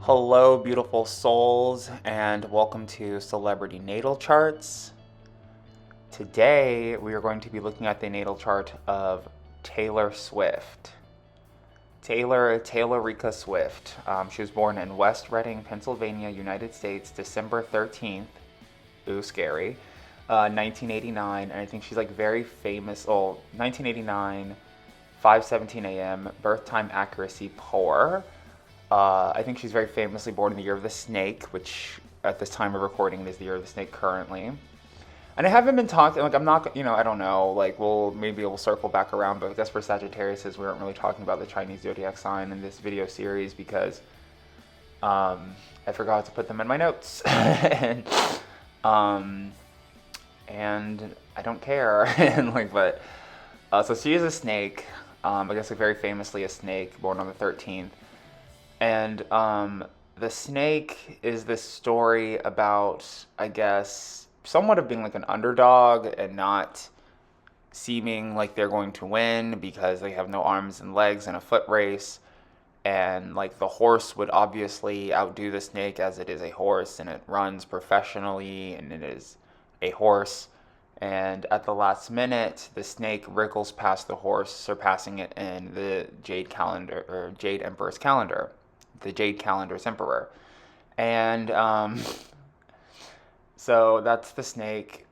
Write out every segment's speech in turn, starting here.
Hello, beautiful souls, and welcome to Celebrity Natal Charts. Today, we are going to be looking at the natal chart of Taylor Swift. Taylor Rika Swift. She was born in West Reading, Pennsylvania, United States, December 13th. Ooh, scary. 1989, and I think she's like very famous. Oh, 1989, 5:17 a.m. Birth time accuracy poor. I think she's very famously born in the year of the snake, which at this time of recording is the year of the snake currently. And I haven't been talking, like, I'm not, I don't know, like, maybe we'll circle back around, but I guess for Sagittarius, we weren't really talking about the Chinese zodiac sign in this video series because I forgot to put them in my notes. um, and I don't care. and, like, but, so she is a snake, I guess, like, very famously a snake, born on the 13th. And the snake is this story about, I guess, somewhat of being like an underdog and not seeming like they're going to win because they have no arms and legs in a foot race. And like the horse would obviously outdo the snake as it is a horse and it runs professionally and it is a horse. And at the last minute, the snake wriggles past the horse, surpassing it in the Jade calendar or Jade Emperor's calendar. The Jade Calendar's emperor. And so that's the snake.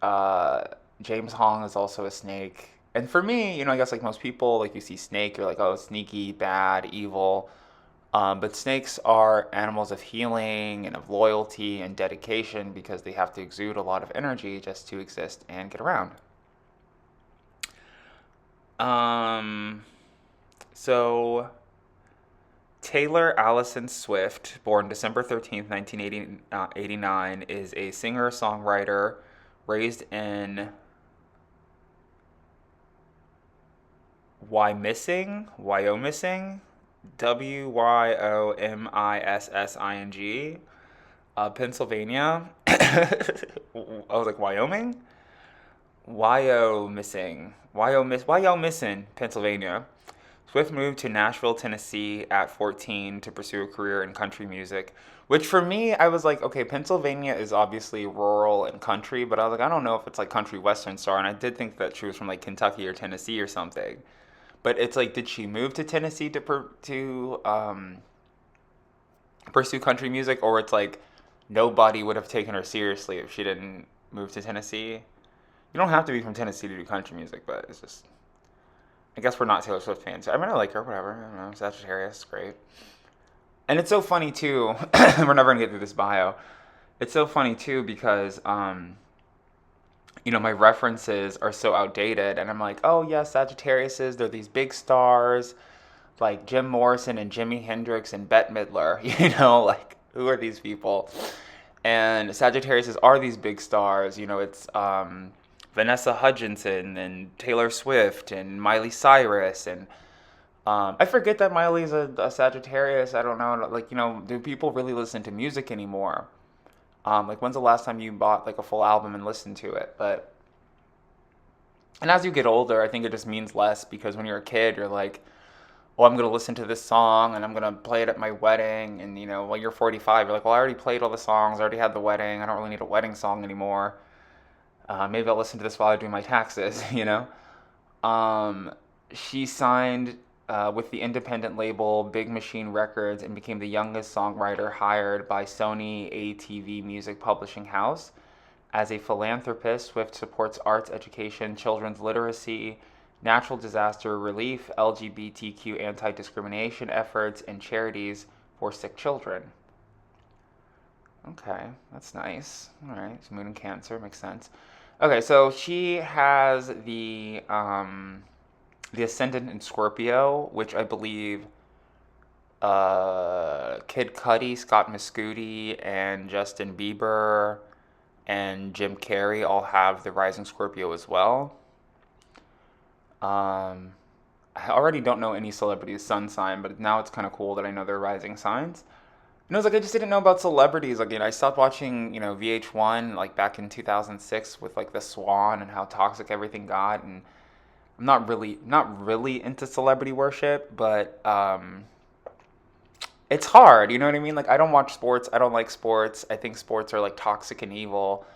James Hong is also a snake. And for me, I guess like most people, like you see snake, you're like, oh, sneaky, bad, evil. But snakes are animals of healing and of loyalty and dedication because they have to exude a lot of energy just to exist and get around. So Taylor Allison Swift, born December 13th, 1989, is a singer-songwriter raised in Wyomissing, Wyomissing, Pennsylvania. I was like, Wyoming? Wyomissing, Pennsylvania. Swift moved to Nashville, Tennessee at 14 to pursue a career in country music, which for me, I was like, okay, Pennsylvania is obviously rural and country, but I was like, I don't know if it's like country western star, and I did think that she was from like Kentucky or Tennessee or something. But it's like, did she move to Tennessee to pursue country music, or it's like nobody would have taken her seriously if she didn't move to Tennessee? You don't have to be from Tennessee to do country music, but it's just, I guess we're not Taylor Swift fans. I mean, I like her, whatever. I don't know, Sagittarius, great. And it's so funny, too. We're never going to get through this bio. It's so funny, too, because, my references are so outdated. And I'm like, oh, yeah, Sagittariuses, they're these big stars, like Jim Morrison and Jimi Hendrix and Bette Midler. Like, who are these people? And Sagittariuses are these big stars. It's Vanessa Hudgenson and Taylor Swift and Miley Cyrus and I forget that Miley's a Sagittarius. I don't know. Like, do people really listen to music anymore? Like, when's the last time you bought like a full album and listened to it? And as you get older, I think it just means less because when you're a kid, you're like, oh, I'm going to listen to this song and I'm going to play it at my wedding. And, when you're 45, you're like, well, I already played all the songs. I already had the wedding. I don't really need a wedding song anymore. Maybe I'll listen to this while I do my taxes, She signed with the independent label Big Machine Records and became the youngest songwriter hired by Sony ATV Music Publishing House. As a philanthropist, Swift supports arts education, children's literacy, natural disaster relief, LGBTQ anti-discrimination efforts, and charities for sick children. Okay, that's nice. All right, so Moon and Cancer makes sense. Okay, so she has the ascendant in Scorpio, which I believe Kid Cudi, Scott Mescudi, and Justin Bieber and Jim Carrey all have the rising Scorpio as well. I already don't know any celebrities' sun sign, but now it's kind of cool that I know their rising signs. It's like I just didn't know about celebrities. Like, I stopped watching, VH1 like back in 2006 with like The Swan and how toxic everything got, and I'm not really into celebrity worship, but it's hard, you know what I mean? Like, I don't watch sports. I don't like sports. I think sports are like toxic and evil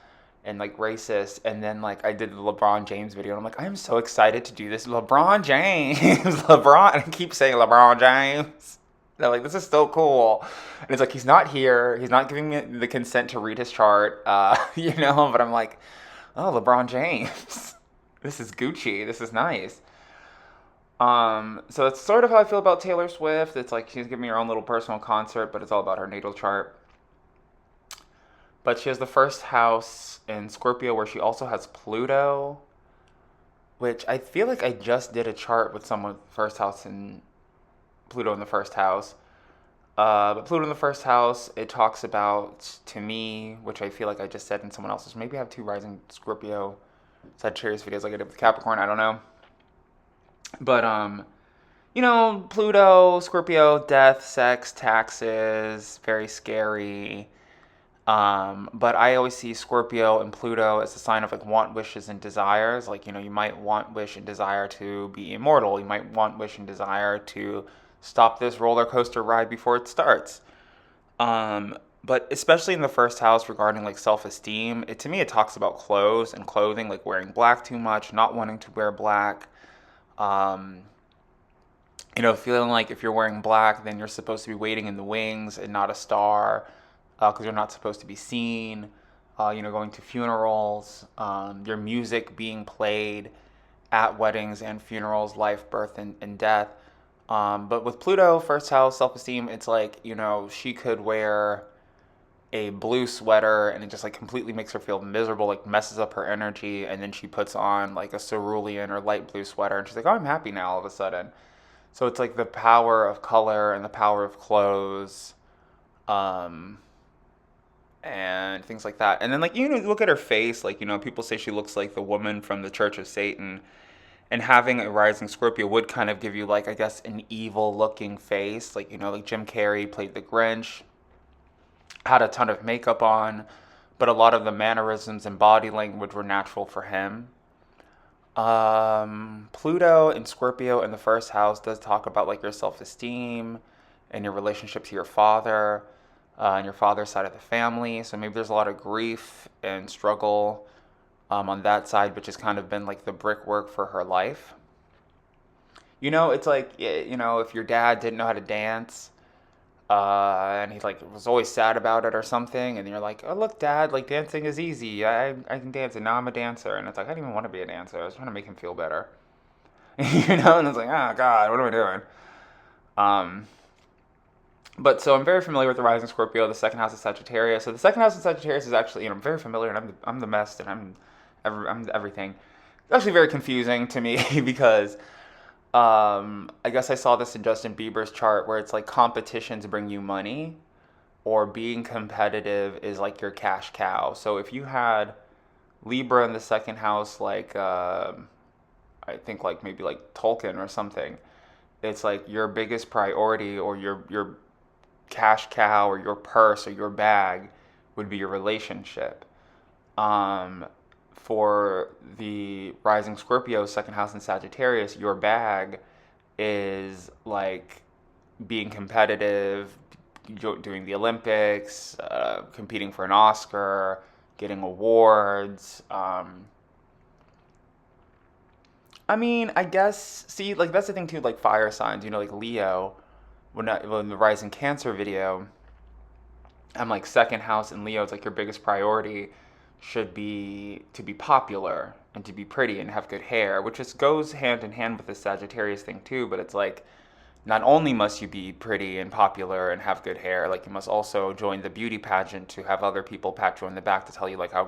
and like racist. And then like I did the LeBron James video, and I'm like, I'm so excited to do this. LeBron James, LeBron. I keep saying LeBron James. They're like, this is so cool. And it's like he's not here. He's not giving me the consent to read his chart. You know. But I'm like, oh, LeBron James. This is Gucci. This is nice. So that's sort of how I feel about Taylor Swift. It's like she's giving me her own little personal concert, but it's all about her natal chart. But she has the first house in Scorpio where she also has Pluto, which I feel like I just did a chart with someone with the first house and Pluto in the first house. But Pluto in the first house, it talks about, to me, which I feel like I just said in someone else's. Maybe I have two rising Scorpio Sagittarius videos like I did with Capricorn. I don't know. But you know, Pluto, Scorpio, death, sex, taxes, very scary. But I always see Scorpio and Pluto as a sign of like want, wishes, and desires. Like, you know, you might want, wish, and desire to be immortal. You might want, wish, and desire to stop this roller coaster ride before it starts. But especially in the first house regarding like self-esteem, to me it talks about clothes and clothing, like wearing black too much, not wanting to wear black. Um, you know, feeling like if you're wearing black, then you're supposed to be waiting in the wings and not a star, because you're not supposed to be seen. You know, going to funerals, your music being played at weddings and funerals, life, birth, and death. But with Pluto, first house, self esteem, it's like, you know, she could wear a blue sweater and it just like completely makes her feel miserable, like messes up her energy. And then she puts on like a cerulean or light blue sweater and she's like, oh, I'm happy now all of a sudden. So it's like the power of color and the power of clothes. Um, and things like that. And then like, you know, look at her face, like, you know, people say she looks like the woman from the Church of Satan. And having a rising Scorpio would kind of give you like, I guess, an evil looking face. Like, you know, like Jim Carrey played the Grinch, had a ton of makeup on, but a lot of the mannerisms and body language were natural for him. Pluto and Scorpio in the first house does talk about like your self-esteem and your relationship to your father, and your father's side of the family. So maybe there's a lot of grief and struggle, on that side, which has kind of been like the brickwork for her life. You know, it's like, you know, if your dad didn't know how to dance, and he like was always sad about it or something, and you're like, oh look, dad, like dancing is easy. I can dance, and now I'm a dancer, and it's like I didn't even want to be a dancer. I was trying to make him feel better, you know. And it's like, oh God, what am I doing? Um, but so I'm very familiar with the rising Scorpio, the second house of Sagittarius. So the second house of Sagittarius is actually, you know, I'm very familiar, and I'm the mess, and I'm everything. It's actually very confusing to me because I guess I saw this in Justin Bieber's chart where it's like competitions bring you money, or being competitive is like your cash cow. So if you had Libra in the second house, like I think like maybe like Tolkien or something, it's like your biggest priority or your cash cow or your purse or your bag would be your relationship. Um, for the rising Scorpio, second house in Sagittarius, your bag is like being competitive, doing the Olympics, competing for an Oscar, getting awards. I mean, I guess, see, like that's the thing too, like fire signs, you know, like Leo, when the rising Cancer video, I'm like second house in Leo, it's like your biggest priority should be to be popular and to be pretty and have good hair, which just goes hand in hand with the Sagittarius thing too. But it's like not only must you be pretty and popular and have good hair, like you must also join the beauty pageant to have other people pat you on the back to tell you like how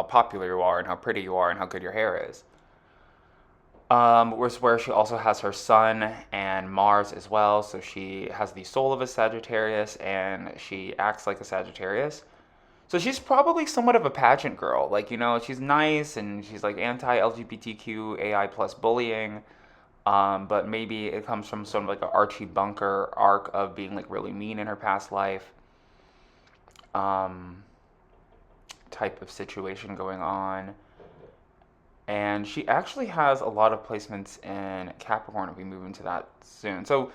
popular you are and how pretty you are and how good your hair is. Where she also has her sun and Mars as well, so she has the soul of a Sagittarius and she acts like a Sagittarius. So she's probably somewhat of a pageant girl. Like, you know, she's nice and she's like anti-LGBTQ AI plus bullying. But maybe it comes from sort of like an Archie Bunker arc of being like really mean in her past life. Um, Type of situation going on. And she actually has a lot of placements in Capricorn if we move into that soon. So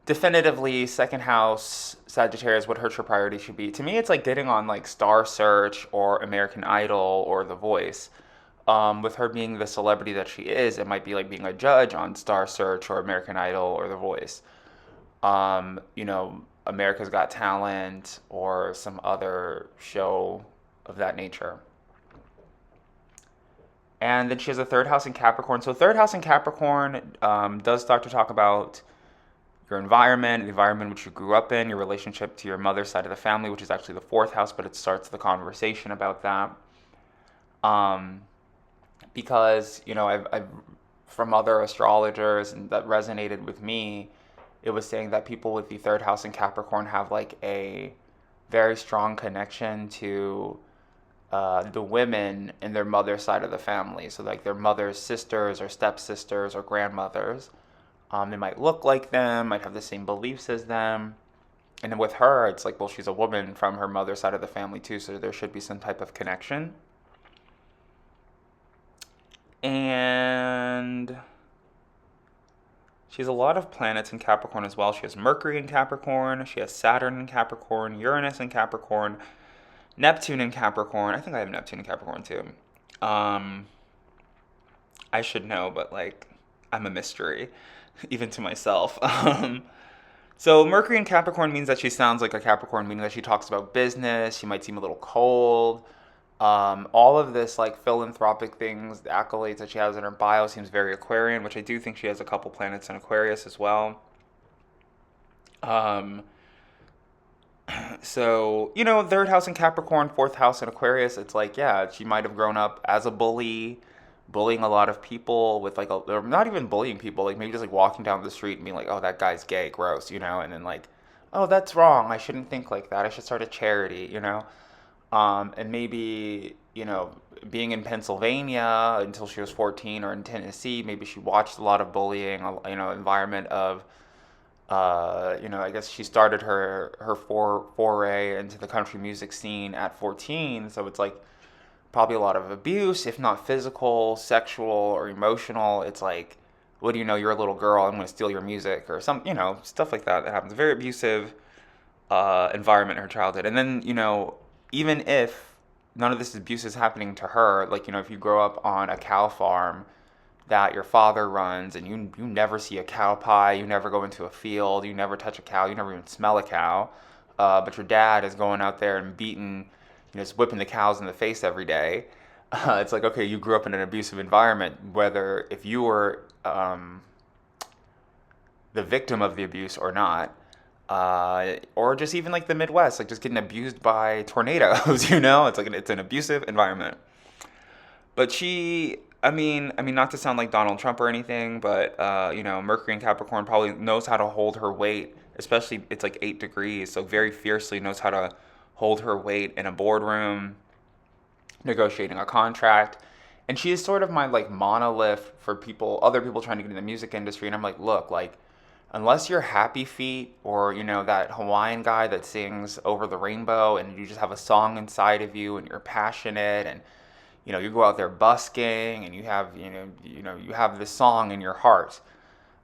definitively second house Sagittarius, what her true priority should be. To me, it's like getting on like Star Search or American Idol or The Voice. With her being the celebrity that she is, it might be like being a judge on Star Search or American Idol or The Voice. America's Got Talent or some other show of that nature. And then she has a third house in Capricorn. So third house in Capricorn does start to talk about your environment, the environment which you grew up in, your relationship to your mother's side of the family, which is actually the fourth house, but it starts the conversation about that. Um, because I've from other astrologers and that resonated with me, it was saying that people with the third house in Capricorn have like a very strong connection to the women in their mother's side of the family. So like their mother's sisters or stepsisters or grandmothers. They might look like them, might have the same beliefs as them. And then with her, it's like, well, she's a woman from her mother's side of the family too, so there should be some type of connection. And she has a lot of planets in Capricorn as well. She has Mercury in Capricorn, she has Saturn in Capricorn, Uranus in Capricorn, Neptune in Capricorn. I think I have Neptune in Capricorn too. Um, I should know, but like, I'm a mystery, even to myself. So Mercury in Capricorn means that she sounds like a Capricorn, meaning that she talks about business. She might seem a little cold. All of this like philanthropic things, the accolades that she has in her bio seems very Aquarian, which I do think she has a couple planets in Aquarius as well. Um, so, third house in Capricorn, fourth house in Aquarius, it's like, yeah, she might have grown up as a bully, bullying a lot of people with like, or not even bullying people, like maybe just like walking down the street and being like, oh, that guy's gay, gross, and then like, oh, that's wrong. I shouldn't think like that. I should start a charity. And maybe, being in Pennsylvania until she was 14 or in Tennessee, maybe she watched a lot of bullying, environment of, I guess she started her foray into the country music scene at 14. So it's like probably a lot of abuse, if not physical, sexual, or emotional. It's like, what do you know? You're a little girl. I'm going to steal your music or some, stuff like that. That happens. Very abusive environment in her childhood. And then, even if none of this abuse is happening to her, like, if you grow up on a cow farm that your father runs and you never see a cow pie, you never go into a field, you never touch a cow, you never even smell a cow, but your dad is going out there and beating, just whipping the cows in the face every day. It's like, okay, you grew up in an abusive environment, whether if you were the victim of the abuse or not. Or just even like the Midwest, like just getting abused by tornadoes, it's like it's an abusive environment. But not to sound like Donald Trump or anything, but Mercury in Capricorn probably knows how to hold her weight, especially it's like 8 degrees, so very fiercely knows how to hold her weight in a boardroom, negotiating a contract. And she is sort of my like monolith for other people trying to get in the music industry. And I'm like, look, like, unless you're Happy Feet or, that Hawaiian guy that sings Over the Rainbow and you just have a song inside of you and you're passionate and, you go out there busking and you have, you have this song in your heart.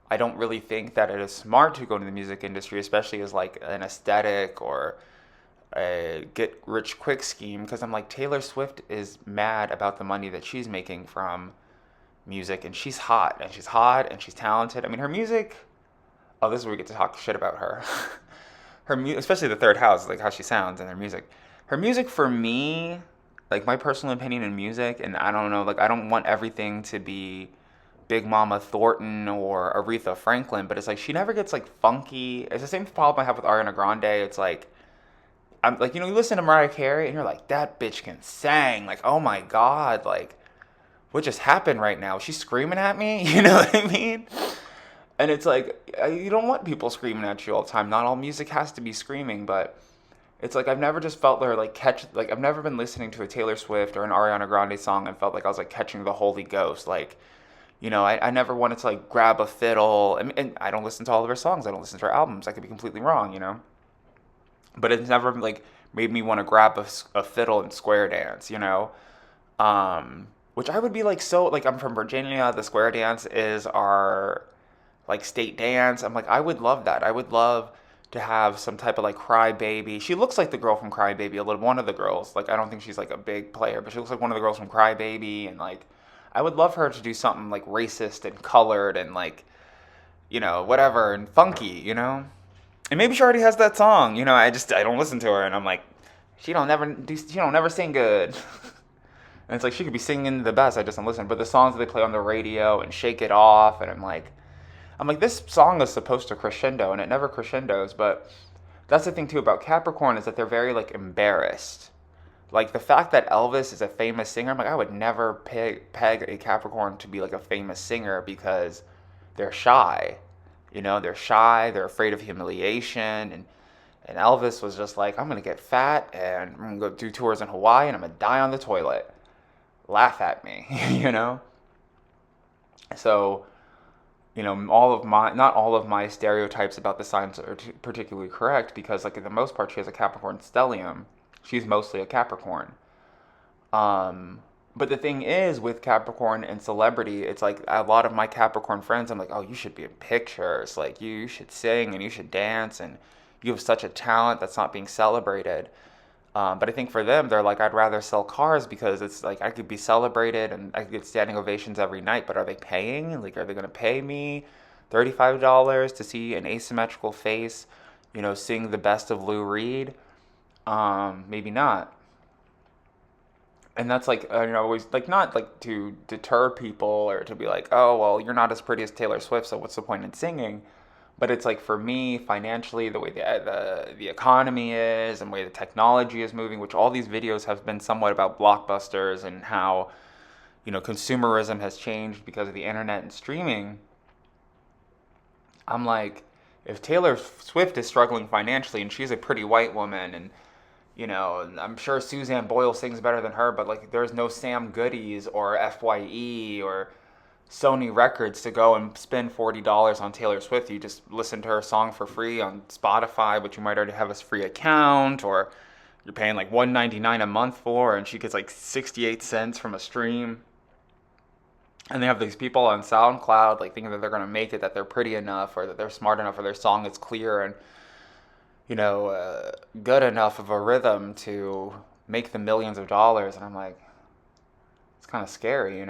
I don't really think that it is smart to go into the music industry, especially as like an aesthetic or a get rich quick scheme, because I'm like, Taylor Swift is mad about the money that she's making from music, and she's hot and she's talented. I mean, her music. Oh, this is where we get to talk shit about her. Especially the third house, like how she sounds and her music. Her music for me, like my personal opinion in music, and I don't know, like I don't want everything to be Big Mama Thornton or Aretha Franklin, but it's like she never gets like funky. It's the same problem I have with Ariana Grande. It's like, I'm like, you listen to Mariah Carey and you're like, that bitch can sing. Like, oh my God, like what just happened right now? She's screaming at me. You know what I mean? And it's like, you don't want people screaming at you all the time. Not all music has to be screaming, but it's like I've never just felt her like I've never been listening to a Taylor Swift or an Ariana Grande song and felt like I was like catching the Holy Ghost. Like, I never wanted to like grab a fiddle. And I don't listen to all of her songs. I don't listen to her albums. I could be completely wrong. But it's never like made me want to grab a fiddle and square dance. Which I would be like, so like I'm from Virginia. The square dance is our like state dance. I'm like, I would love that. I would love to have some type of like Cry Baby. She looks like the girl from Cry Baby a little. One of the girls. Like I don't think she's like a big player, but she looks like one of the girls from Cry Baby. And like, I would love her to do something like racist and colored and like, whatever and funky. And maybe she already has that song. I don't listen to her, and I'm like, she don't never sing good. And it's like she could be singing the best. I just don't listen. But the songs that they play on the radio and Shake It Off, and I'm like, this song is supposed to crescendo, and it never crescendos. But that's the thing too about Capricorn is that they're very like embarrassed. Like the fact that Elvis is a famous singer, I'm like, I would never peg a Capricorn to be like a famous singer because they're shy. They're shy. They're afraid of humiliation, and Elvis was just like, I'm gonna get fat and I'm gonna go do tours in Hawaii and I'm gonna die on the toilet. Laugh at me, So, not all of my stereotypes about the signs are particularly correct because, like, for the most part, she has a Capricorn stellium. She's mostly a Capricorn. But the thing is, with Capricorn and celebrity, it's like a lot of my Capricorn friends, I'm like, oh, you should be in pictures. Like, you should sing and you should dance and you have such a talent that's not being celebrated. But I think for them, they're like, I'd rather sell cars because it's like I could be celebrated and I could get standing ovations every night. But are they paying? Like, are they going to pay me $35 to see an asymmetrical face, sing the best of Lou Reed? Maybe not. And that's like, always like not like to deter people or to be like, oh, well, you're not as pretty as Taylor Swift, so what's the point in singing? But it's like for me, financially, the way the economy is and the way the technology is moving, which all these videos have been somewhat about blockbusters and how, consumerism has changed because of the internet and streaming. I'm like, if Taylor Swift is struggling financially and she's a pretty white woman and, I'm sure Suzanne Boyle sings better than her, but like there's no Sam Goody's or FYE or Sony Records to go and spend $40 on Taylor Swift. You just listen to her song for free on Spotify, but you might already have a free account, or you're paying like $1.99 a month for, and she gets like 68 cents from a stream. And they have these people on SoundCloud like thinking that they're gonna make it, that they're pretty enough, or that they're smart enough, or their song is clear and good enough of a rhythm to make the millions of dollars. And I'm like, it's kind of scary.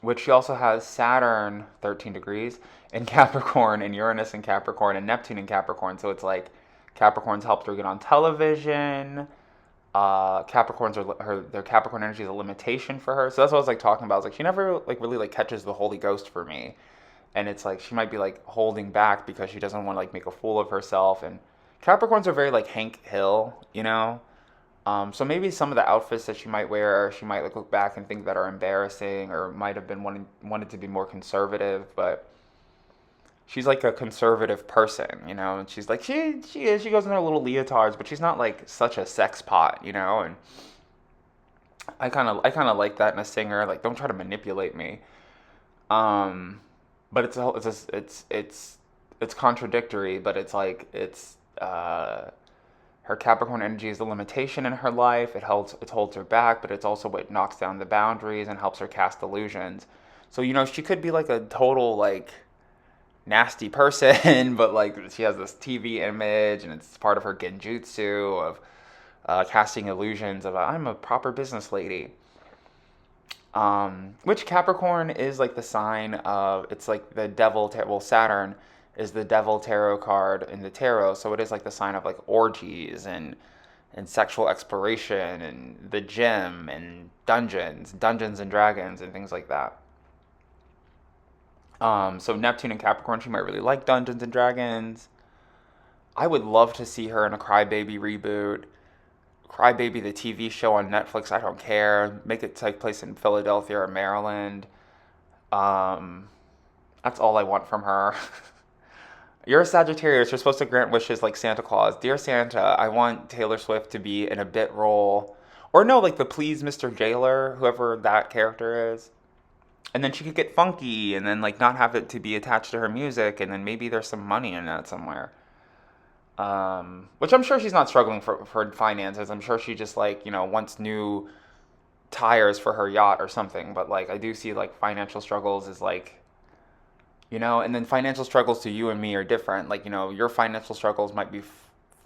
Which she also has Saturn 13 degrees in Capricorn and Uranus in Capricorn and Neptune in Capricorn. So it's like Capricorn's helped her get on television. Their Capricorn energy is a limitation for her. So that's what I was like talking about. I was like, she never like really like catches the Holy Ghost for me. And it's like she might be like holding back because she doesn't want to like make a fool of herself. And Capricorns are very like Hank Hill. So maybe some of the outfits that she might wear, she might like look back and think that are embarrassing, or might have been wanted to be more conservative. But she's like a conservative person, and she's like she is. She goes in her little leotards, but she's not like such a sex pot, And I kind of like that in a singer. Like, don't try to manipulate me. But it's contradictory. But it's like her Capricorn energy is a limitation in her life. It holds her back, but it's also what knocks down the boundaries and helps her cast illusions. So, she could be like a total like nasty person, but like she has this TV image and it's part of her genjutsu of casting illusions of I'm a proper business lady. Which Capricorn is like the sign of, it's like the devil, Saturn is the devil tarot card in the tarot, so it is like the sign of like orgies and sexual exploration and the gym and Dungeons and Dragons and things like that. So Neptune and Capricorn, she might really like Dungeons and Dragons. I would love to see her in a Crybaby reboot. Crybaby, the TV show on Netflix, I don't care. Make it take place in Philadelphia or Maryland. That's all I want from her. You're a Sagittarius. You're supposed to grant wishes like Santa Claus. Dear Santa, I want Taylor Swift to be in a bit role. Or no, like the Please Mr. Jailer, whoever that character is. And then she could get funky and then like not have it to be attached to her music. And then maybe there's some money in that somewhere. Which I'm sure she's not struggling for finances. I'm sure she just like, wants new tires for her yacht or something. But like I do see like financial struggles is like, and then financial struggles to you and me are different. Like, your financial struggles might be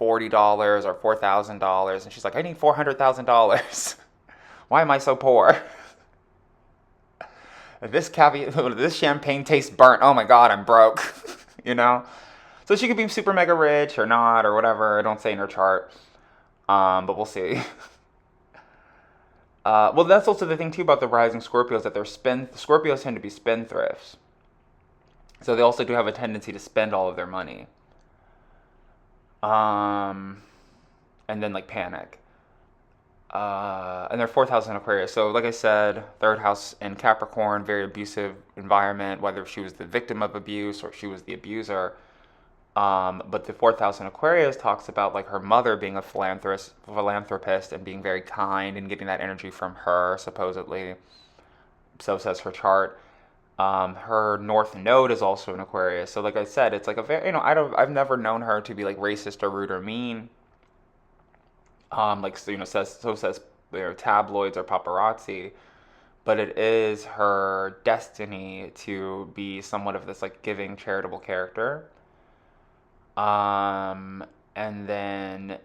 $40 or $4,000, and she's like, I need $400,000. Why am I so poor? This caviar, this champagne tastes burnt. Oh my God, I'm broke. you know. So she could be super mega rich or not or whatever. I don't say in her chart, but we'll see. Well, that's also the thing too about the rising Scorpios that Scorpios tend to be spendthrifts. So they also do have a tendency to spend all of their money. Um, and then like panic. And their fourth house in Aquarius. So like I said, third house in Capricorn, very abusive environment, whether she was the victim of abuse or she was the abuser. But the fourth house in Aquarius talks about like her mother being a philanthropist and being very kind and getting that energy from her, supposedly. So says her chart. Her north node is also in Aquarius. So like I said, it's like a very, I've never known her to be like racist or rude or mean. Like so, says tabloids or paparazzi, but it is her destiny to be somewhat of this like giving charitable character. Um, and then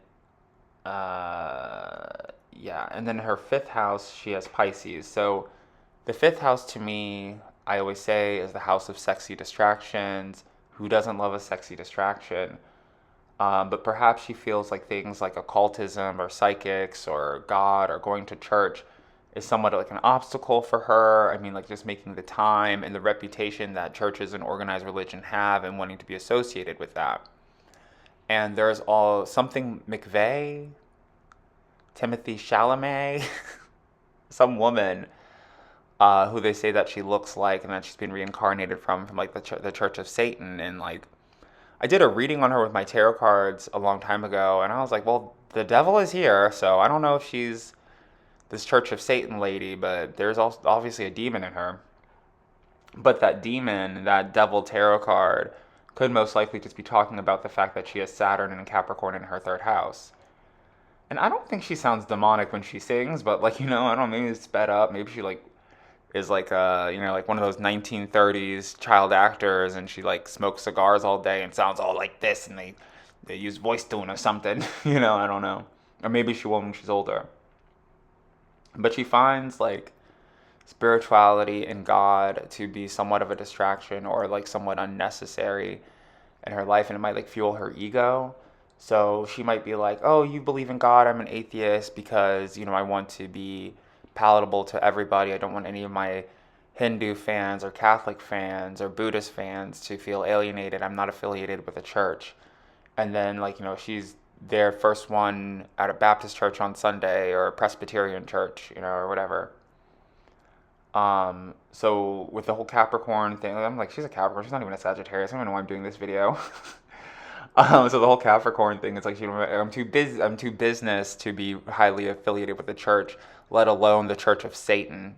yeah, and then her fifth house she has Pisces. So the fifth house to me, I always say, is the house of sexy distractions. Who doesn't love a sexy distraction? But perhaps she feels like things like occultism or psychics or God or going to church is somewhat like an obstacle for her. I mean, like just making the time and the reputation that churches and organized religion have and wanting to be associated with that. And there's all something McVeigh, Timothy Chalamet, some woman who they say that she looks like and that she's been reincarnated from like the Church of Satan. And like I did a reading on her with my tarot cards a long time ago, and I was like, well, the devil is here, so I don't know if she's this Church of Satan lady, but there's also obviously a demon in her. But that demon, that devil tarot card, could most likely just be talking about the fact that she has Saturn and Capricorn in her third house. And I don't think she sounds demonic when she sings, but like, I don't know, maybe it's sped up. Maybe she like is like like one of those 1930s child actors, and she like smokes cigars all day and sounds all like this, and they use voice tune or something. I don't know. Or maybe she will when she's older. But she finds like spirituality and God to be somewhat of a distraction or like somewhat unnecessary in her life, and it might like fuel her ego. So she might be like, oh, you believe in God, I'm an atheist because, I want to be palatable to everybody. I don't want any of my Hindu fans or Catholic fans or Buddhist fans to feel alienated. I'm not affiliated with a church. And then like, she's their first one at a Baptist church on Sunday or a Presbyterian church, or whatever. So with the whole Capricorn thing, I'm like, she's a Capricorn. She's not even a Sagittarius. I don't even know why I'm doing this video. So the whole Capricorn thing, it's like, I'm too business to be highly affiliated with the church, let alone the Church of Satan,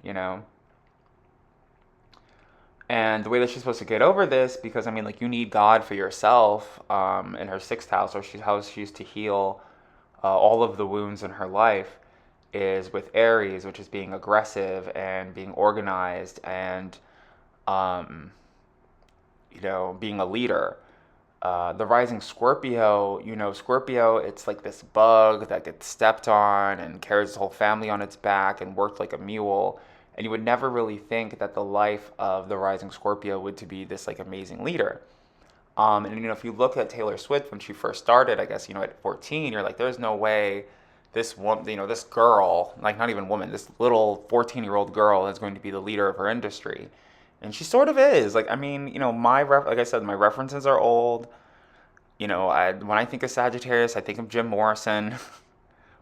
And the way that she's supposed to get over this, because I mean, like, you need God for yourself, in her sixth house, or how she's to heal all of the wounds in her life, is with Aries, which is being aggressive and being organized and, being a leader. The rising Scorpio, Scorpio, it's like this bug that gets stepped on and carries his whole family on its back and worked like a mule. And you would never really think that the life of the rising Scorpio would to be this like amazing leader. And if you look at Taylor Swift when she first started, I guess, at 14, you're like, there's no way this woman, this girl, like not even woman, this little 14-year-old girl is going to be the leader of her industry. And she sort of is. Like, I mean, like I said, my references are old. When I think of Sagittarius, I think of Jim Morrison.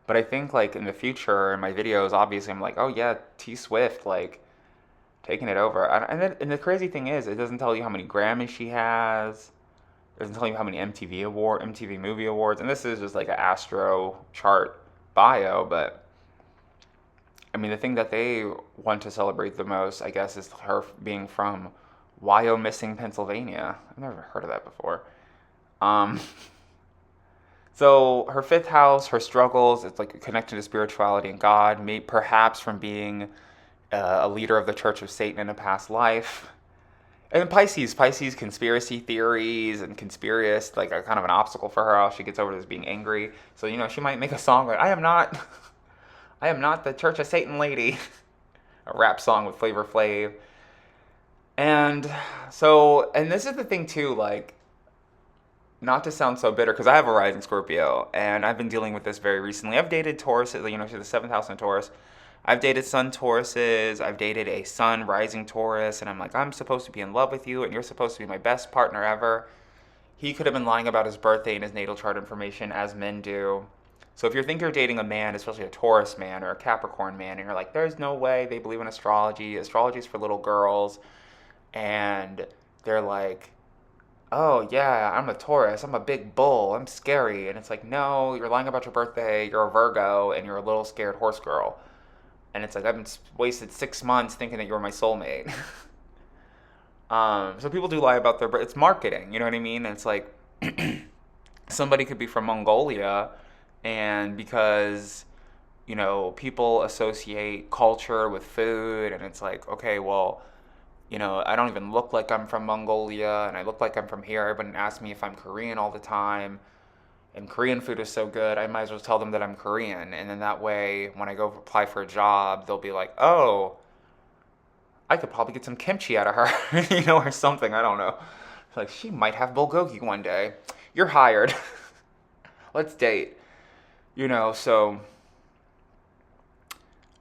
But I think, like, in the future, in my videos, obviously, I'm like, oh, yeah, T Swift, like, taking it over. And the crazy thing is, it doesn't tell you how many Grammys she has. It doesn't tell you how many MTV Movie Awards. And this is just, like, an Astro chart bio, but I mean, the thing that they want to celebrate the most, I guess, is her being from Wyomissing, Pennsylvania. I've never heard of that before. Um, So her fifth house, her struggles, it's like connected to spirituality and God, may perhaps from being a leader of the Church of Satan in a past life. And then Pisces, conspiracy theories and conspiracy, like a kind of an obstacle for her. How she gets over this being angry. So she might make a song like, I am not the Church of Satan lady," a rap song with Flavor Flav. And and this is the thing too, like, not to sound so bitter, because I have a rising Scorpio, and I've been dealing with this very recently. I've dated Tauruses, she's the seventh house in Taurus. I've dated Sun Tauruses. I've dated a Sun rising Taurus, and I'm like, I'm supposed to be in love with you, and you're supposed to be my best partner ever. He could have been lying about his birthday and his natal chart information, as men do. So if you think you're dating a man, especially a Taurus man or a Capricorn man, and you're like, there's no way they believe in astrology. Astrology's for little girls, and they're like, oh yeah, I'm a Taurus, I'm a big bull, I'm scary. And it's like, no, you're lying about your birthday, you're a Virgo, and you're a little scared horse girl. And it's like, I've been wasted 6 months thinking that you were my soulmate. So people do lie about their birth. It's marketing, you know what I mean? And it's like, somebody could be from Mongolia, and because, people associate culture with food, and it's like, okay, well, I don't even look like I'm from Mongolia, and I look like I'm from here. Everybody asks me if I'm Korean all the time, and Korean food is so good, I might as well tell them that I'm Korean. And then that way, when I go apply for a job, they'll be like, oh, I could probably get some kimchi out of her, or something. I don't know. Like, she might have bulgogi one day. You're hired. Let's date. So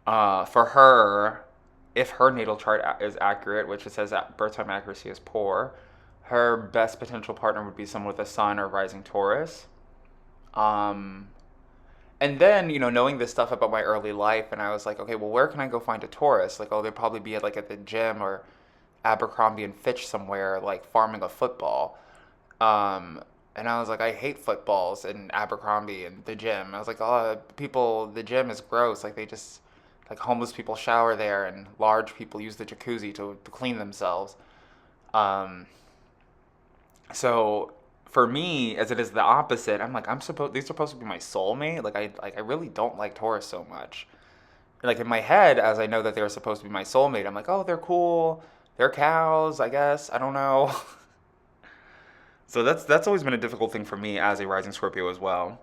for her, if her natal chart is accurate, which it says that birth time accuracy is poor, her best potential partner would be someone with a sun or rising Taurus. Um, and then, knowing this stuff about my early life, and I was like, okay, well, where can I go find a Taurus? Like, oh, they'd probably be at the gym or Abercrombie and Fitch somewhere, like farming a football. And I was like, I hate footballs and Abercrombie and the gym. I was like, oh, the gym is gross. Like, they just, like, homeless people shower there, and large people use the jacuzzi to clean themselves. Um, so for me, as it is the opposite, I'm like, these are supposed to be my soulmate. Like I really don't like Taurus so much. Like, in my head, as I know that they're supposed to be my soulmate, I'm like, oh, they're cool. They're cows, I guess. I don't know. So that's always been a difficult thing for me as a rising Scorpio as well.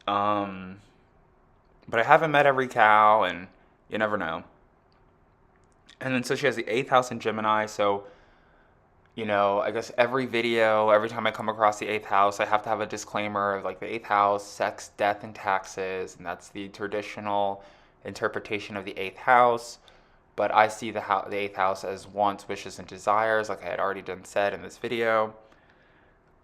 Um, but I haven't met every cow, and you never know. And then so she has the eighth house in Gemini. So I guess every video, every time I come across the eighth house, I have to have a disclaimer of like the eighth house, sex, death, and taxes, and that's the traditional interpretation of the eighth house. But I see the eighth house as wants, wishes, and desires, like I had already done said in this video.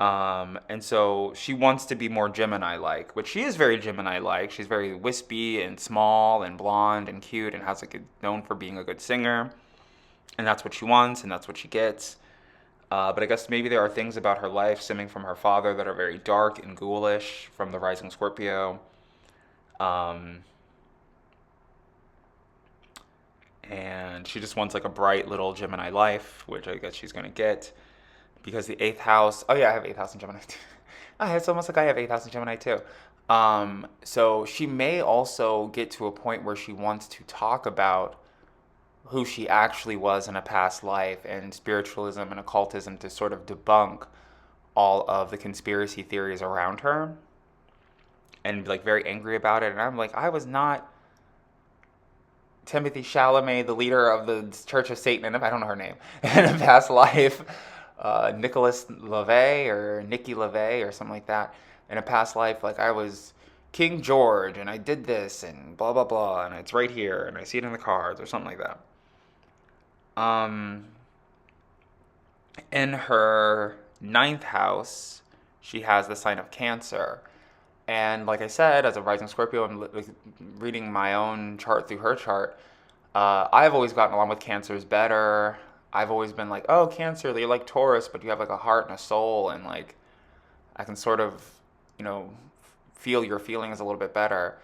And so she wants to be more Gemini-like, which she is very Gemini-like. She's very wispy and small and blonde and cute, and known for being a good singer. And that's what she wants, and that's what she gets. But I guess maybe there are things about her life stemming from her father that are very dark and ghoulish from the rising Scorpio. Um, and she just wants like a bright little Gemini life, which I guess she's going to get. Because the eighth house, oh yeah, I have eighth house in Gemini too. It's almost like I have eighth house in Gemini too. So she may also get to a point where she wants to talk about who she actually was in a past life, and spiritualism and occultism to sort of debunk all of the conspiracy theories around her, and be like very angry about it. And I'm like, I was not Timothy Chalamet, the leader of the Church of Satan, and I don't know her name, in a past life. Nicholas LaVey or Nikki LaVey or something like that. In a past life, like I was King George and I did this and blah blah blah, and it's right here and I see it in the cards or something like that. Um, in her ninth house, she has the sign of Cancer. And like I said, as a rising Scorpio, I'm reading my own chart through her chart. I've always gotten along with Cancers better. I've always been like, oh, Cancer, you're like Taurus, but you have like a heart and a soul, and like I can sort of, feel your feelings a little bit better.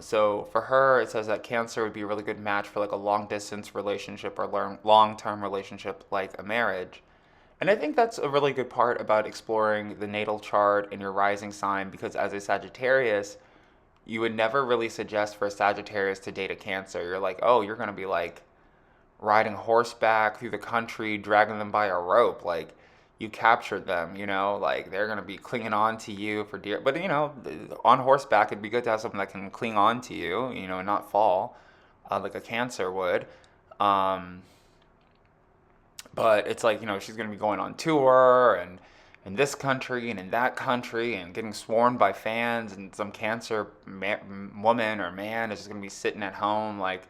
So for her, it says that Cancer would be a really good match for like a long distance relationship or long term relationship like a marriage. And I think that's a really good part about exploring the natal chart and your rising sign because as a Sagittarius, you would never really suggest for a Sagittarius to date a Cancer. You're like, oh, you're going to be like riding horseback through the country, dragging them by a rope. Like, you captured them, like they're going to be clinging on to you for dear. But, on horseback, it'd be good to have something that can cling on to you, and not fall like a Cancer would. Um, but it's like, she's going to be going on tour and in this country and in that country and getting swarmed by fans, and some woman or man is just going to be sitting at home, like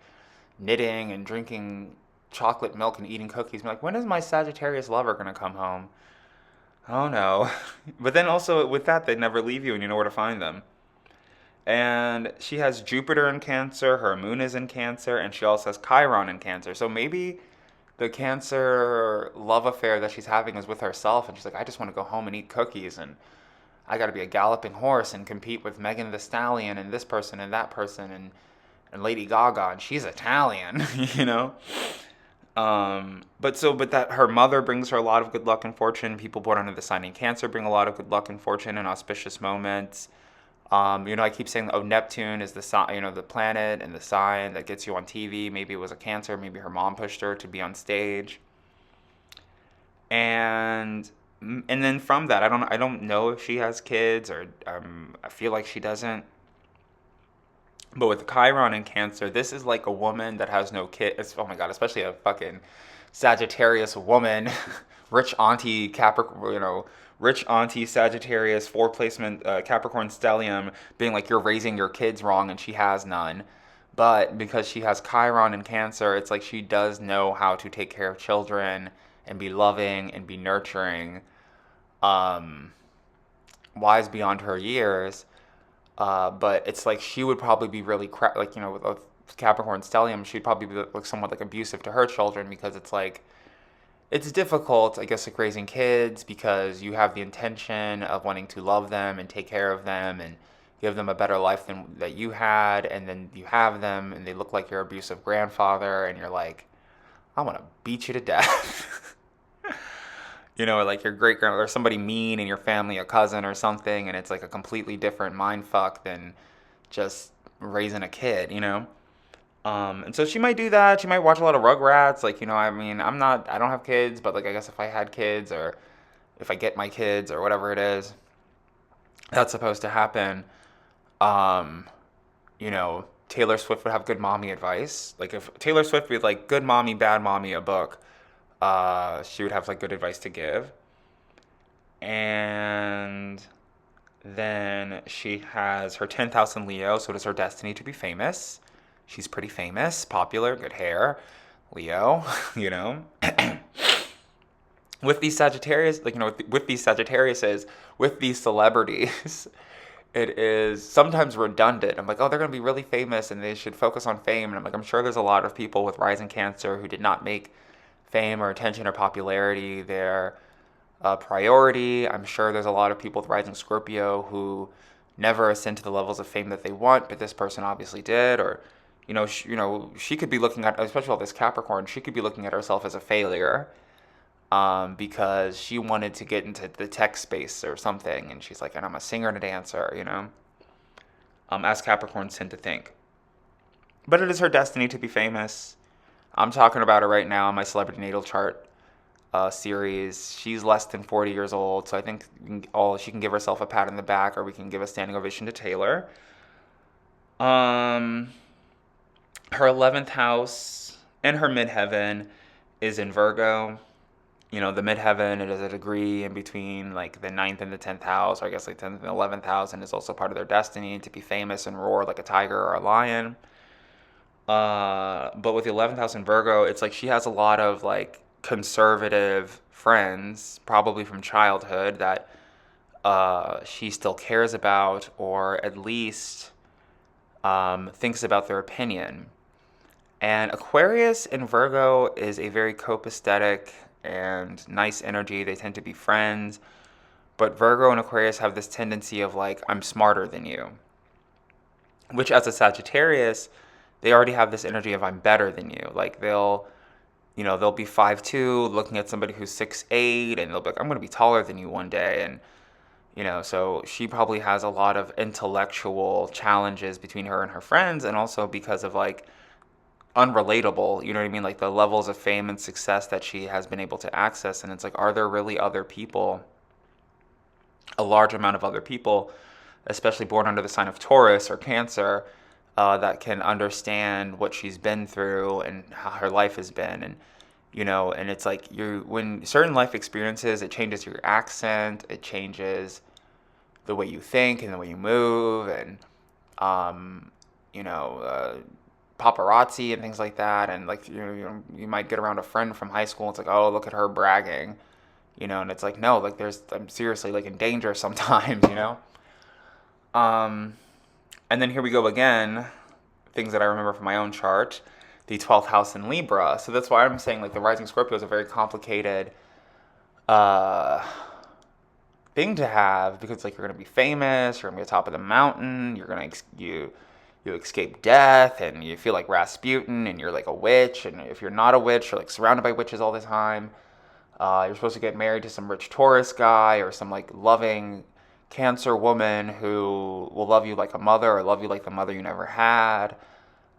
knitting and drinking chocolate milk and eating cookies. Be like, when is my Sagittarius lover going to come home? Oh no. But then also with that, they never leave you and you know where to find them. And she has Jupiter in Cancer, her moon is in Cancer, and she also has Chiron in Cancer. So maybe the Cancer love affair that she's having is with herself, and she's like, I just want to go home and eat cookies, and I got to be a galloping horse and compete with Megan the Stallion and this person and that person and Lady Gaga, and she's Italian, you know. But that her mother brings her a lot of good luck and fortune. People born under the sign in Cancer bring a lot of good luck and fortune and auspicious moments. I keep saying, oh, Neptune is the sign, the planet and the sign that gets you on TV. Maybe it was a Cancer. Maybe her mom pushed her to be on stage. And then from that, I don't know if she has kids or I feel like she doesn't. But with Chiron and Cancer, this is like a woman that has no kids. Oh my God, especially a fucking Sagittarius woman, rich auntie Capricorn, rich auntie Sagittarius, four placement Capricorn stellium, being like, you're raising your kids wrong and she has none. But because she has Chiron and Cancer, it's like she does know how to take care of children and be loving and be nurturing, um, wise beyond her years. But it's like she would probably be really with a Capricorn stellium, she'd probably be like somewhat like abusive to her children because it's like it's difficult, I guess, like raising kids because you have the intention of wanting to love them and take care of them and give them a better life than that you had, and then you have them and they look like your abusive grandfather, and you're like, I want to beat you to death. Or like your great grand or somebody mean in your family, a cousin or something, and it's like a completely different mind fuck than just raising a kid. And so she might do that. She might watch a lot of Rugrats. Like, I mean, I don't have kids, but like, I guess if I had kids or if I get my kids or whatever it is, that's supposed to happen. Um, Taylor Swift would have good mommy advice. Like if Taylor Swift would like Good Mommy, Bad Mommy, a book, she would have like good advice to give. And then she has her 10th house in Leo, so it is her destiny to be famous. She's pretty famous, popular, good hair, Leo, you know. With these Sagittarius, with these Sagittariuses, with these celebrities, it is sometimes redundant. I'm like, oh, they're going to be really famous and they should focus on fame. And I'm like, I'm sure there's a lot of people with rising Cancer who did not make fame or attention or popularity their priority. I'm sure there's a lot of people with rising Scorpio who never ascend to the levels of fame that they want, but this person obviously did. Or, she could be looking at, especially all this Capricorn, she could be looking at herself as a failure because she wanted to get into the tech space or something, and she's like, and I'm a singer and a dancer, as Capricorns tend to think. But it is her destiny to be famous. I'm talking about her right now in my Celebrity Natal Chart series. She's less than 40 years old, so I think she can give herself a pat on the back, or we can give a standing ovation to Taylor. Her 11th house and her midheaven is in Virgo. The midheaven, it is a degree in between like the 9th and the 10th house, or I guess like 10th and 11th house, and is also part of their destiny to be famous and roar like a tiger or a lion. But with the 11th house in Virgo, it's like she has a lot of like conservative friends, probably from childhood, that she still cares about, or at least thinks about their opinion. And Aquarius in Virgo is a very copacetic and nice energy. They tend to be friends. But Virgo and Aquarius have this tendency of like, I'm smarter than you. Which as a Sagittarius, they already have this energy of I'm better than you. Like they'll they'll be 5'2", looking at somebody who's 6'8", and they'll be like, I'm going to be taller than you one day. And, so she probably has a lot of intellectual challenges between her and her friends, and also because of like unrelatable, you know what I mean? Like the levels of fame and success that she has been able to access. And it's like, are there really other people, a large amount of other people, especially born under the sign of Taurus or Cancer, that can understand what she's been through and how her life has been? And it's like when certain life experiences, it changes your accent, it changes the way you think and the way you move, and um, you know, uh, paparazzi and things like that. And like you might get around a friend from high school, and it's like, oh, look at her bragging, and it's like, no, like I'm seriously like in danger sometimes. Um, and then here we go again, things that I remember from my own chart, the 12th house in Libra. So that's why I'm saying like the rising Scorpio is a very complicated uh, thing to have, because like you're gonna be famous, you're gonna be at the top of the mountain, you escape death, and you feel like Rasputin, and you're like a witch, and if you're not a witch, you're like surrounded by witches all the time. You're supposed to get married to some rich Taurus guy or some like loving Cancer woman who will love you like a mother or love you like the mother you never had.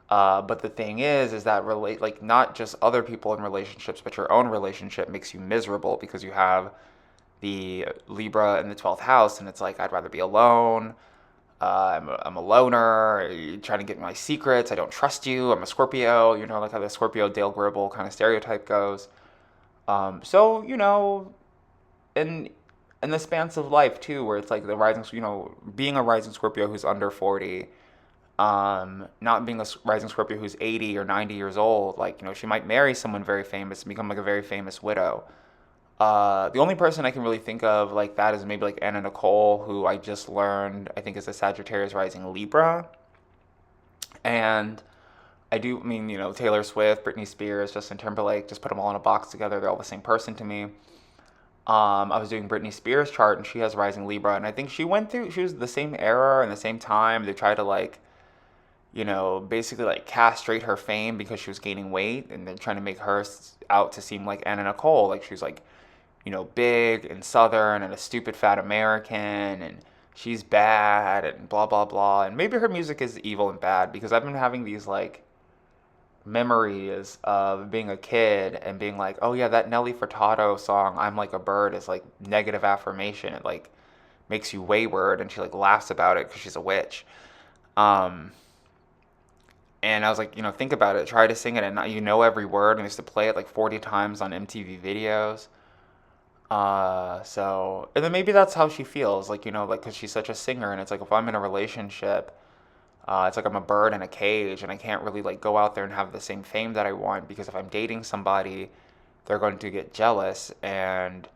But the thing is that relate like not just other people in relationships, but your own relationship makes you miserable because you have the Libra in the 12th house, and it's like, I'd rather be alone. I'm a loner. You're trying to get my secrets. I don't trust you. I'm a Scorpio. Like how the Scorpio Dale Gribble kind of stereotype goes. So in in the spans of life too, where it's like the rising, being a rising Scorpio who's under 40, not being a rising Scorpio who's 80 or 90 years old, like, she might marry someone very famous and become like a very famous widow. The only person I can really think of like that is maybe like Anna Nicole, who I just learned, I think, is a Sagittarius rising Libra. And I mean, Taylor Swift, Britney Spears, Justin Timberlake, just put them all in a box together. They're all the same person to me. I was doing Britney Spears' chart, and she has rising Libra, and I think she was the same era and the same time. They tried to like, basically like castrate her fame because she was gaining weight, and they're trying to make her out to seem like Anna Nicole, like she was like, big and Southern and a stupid fat American, and she's bad and blah blah blah. And maybe her music is evil and bad, because I've been having these like memories of being a kid and being like, oh yeah, that Nelly Furtado song, I'm Like a Bird, is like negative affirmation. It like makes you wayward, and she like laughs about it because she's a witch. Um, and I was like, think about it, try to sing it, and not, every word, and I used to play it like 40 times on MTV videos. And then maybe that's how she feels, like, like, because she's such a singer, and it's like, if I'm in a relationship, it's like I'm a bird in a cage, and I can't really like go out there and have the same fame that I want, because if I'm dating somebody, they're going to get jealous, and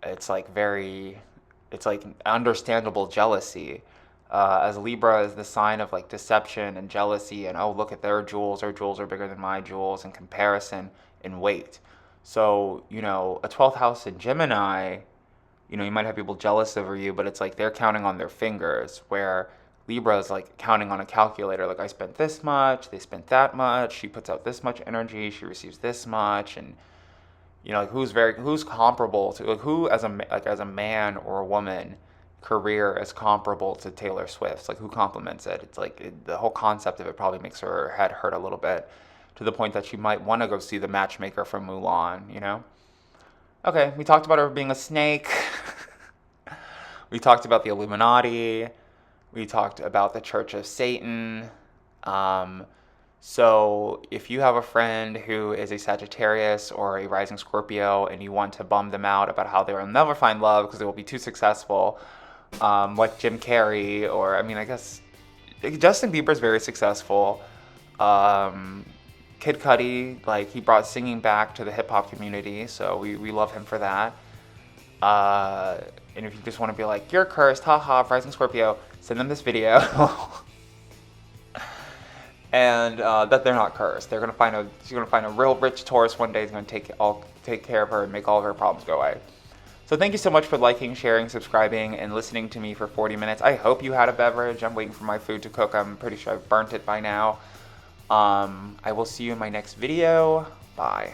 it's like it's like understandable jealousy. As Libra is the sign of like deception and jealousy, and oh, look at their jewels are bigger than my jewels, and comparison and weight. So, a 12th house in Gemini, you might have people jealous over you, but it's like they're counting on their fingers, where Libra is like counting on a calculator. Like, I spent this much, they spent that much, she puts out this much energy, she receives this much, and like who's comparable to, like, who as a man or a woman career is comparable to Taylor Swift's? Like, who complements it? It's like the whole concept of it probably makes her head hurt a little bit, to the point that she might want to go see the matchmaker from Mulan. Okay, we talked about her being a snake. We talked about the Illuminati. We talked about the Church of Satan. So if you have a friend who is a Sagittarius or a rising Scorpio, and you want to bum them out about how they will never find love because they will be too successful, like Jim Carrey, or I mean, I guess Justin Bieber's very successful. Kid Cudi, like, he brought singing back to the hip hop community, so we love him for that. And if you just want to be like, you're cursed, haha, rising Scorpio, send them this video. And that they're not cursed. She's gonna find a real rich Taurus one day. Is gonna take care of her and make all of her problems go away. So thank you so much for liking, sharing, subscribing, and listening to me for 40 minutes. I hope you had a beverage. I'm waiting for my food to cook. I'm pretty sure I've burnt it by now. I will see you in my next video. Bye.